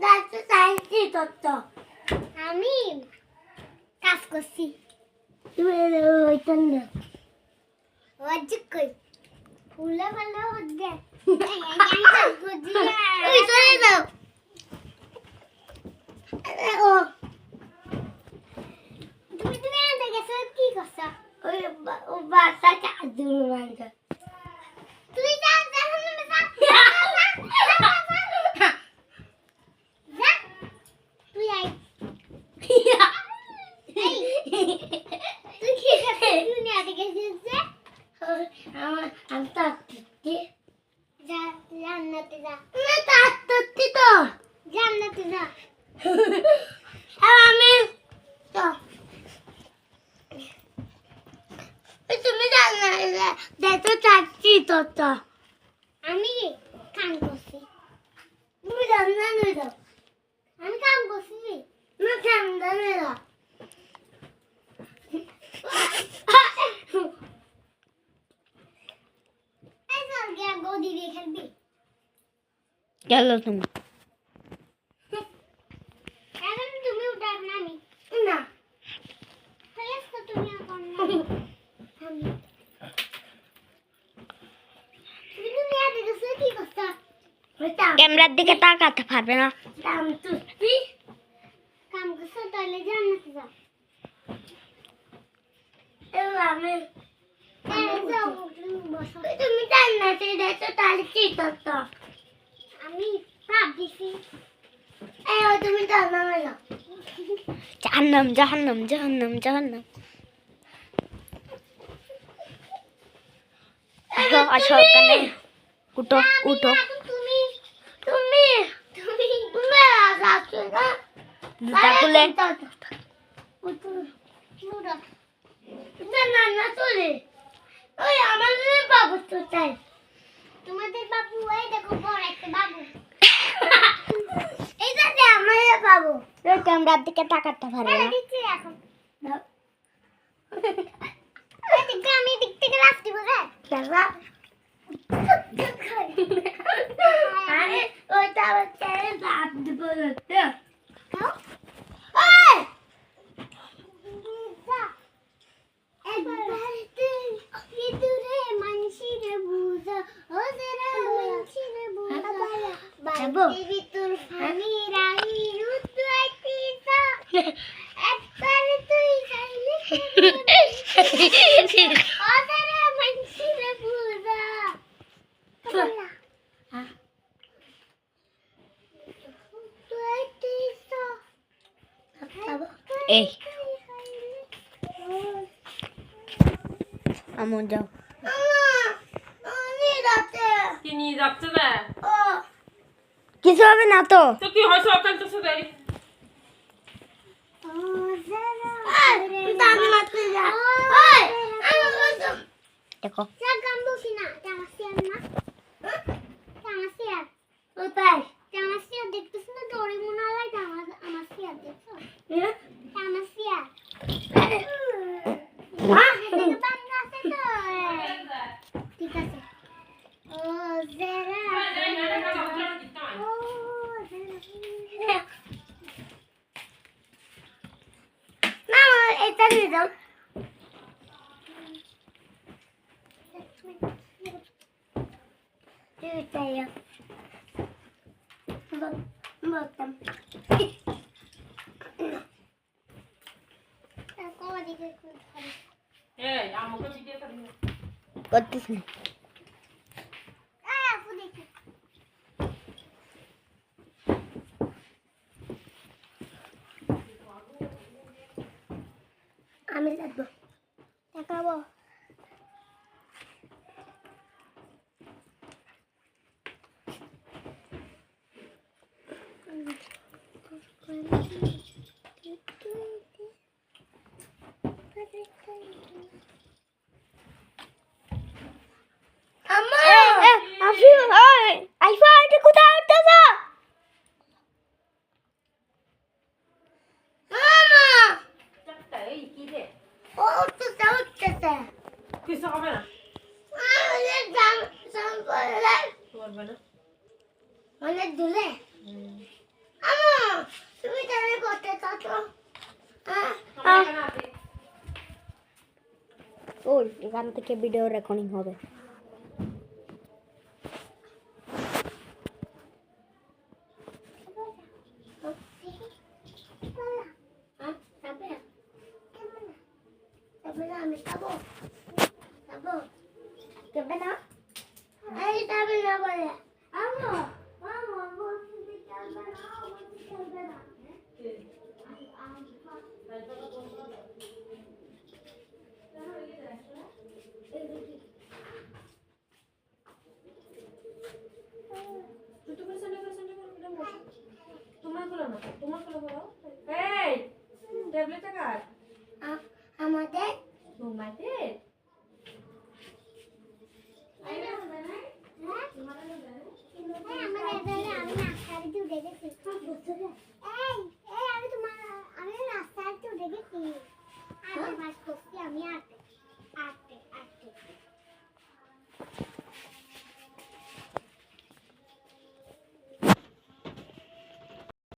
দাঁড়াতে চাইছি তত আমি কাজ করছি তুমি ওইটা না ওয়াজ কই ফুলে ভালো হচ্ছে ওই চলে দাও ও তুমি তুমি আনতে গেছো কি করছো ওই বাসা চাদর বাঁধা তুই যা যা তুই আই তুই কি করছিস তুই আনতে গেছিস যে আমি তাত্তি যা জান্নাতে যা না তাত্তি তো জান্নাতে যা আমি তো তুমি জান্নাতে দেখো চাচ্ছি তো আমি কাম করছি তুমি জান্নাতে যাও আমি কাম করছি না কাম জানে না চলো তুমি তুমি উঠার না আমি না তুমি ক্যামেরার দিকে তাকাতে পারবে না। কাম করছো তাহলে জান্নাতে যাও আমি তুমি জান্নাতে যাচ্ছ তাহলে কি করতো আমি পাপ দিছি তুমি জান্নাতে যাও জাহান্নাম জাহান্নাম জাহান্নাম জাহান্নাম। আসো আসো ওখানে উঠো উঠো। তুমি তুমি তুমি যাচ্ছ না জুতা খুলে না না চলে ওই আমাদের বাবু তো চাই তোমাদের বাবু এই দেখো বড় একটা বাবু এইটা যে আমাদের বাবু ক্যামেরার দিকে তাকাতে পারবে না। দিচ্ছি এখন আমি দিক থেকে লাফ দিব রে আরে ওইটা হচ্ছে লাফ দিব এই আমন যাও। কি নিয়ে যাচ্ছে না কিছু হবে না তো। তো কি হয়েছে ওখান তো শুধু দেখো ঠিক আছে ও জেরা না এটা নিয়ে যাও এই আমাকে জিজ্ঞেস করি করতেছ না। আমি লাগবো দেখাবো কিছু হবে না অনেক দূরে ওই এখান থেকে ভিডিও রেকর্ডিং হবে। আমি খাবো খাবো খাবে না এই খাবে না বলে আমো আমো বলছি যে খাবে না বলছি খাবে না তোমার গুলো না, তোমার গুলো বলো। এই ট্যাবলেটটা কার? আমাদের তোমাদের? আমি রাস্তায় উঠে গেছি আমি রাস্তায় উঠে গেছি আমি আর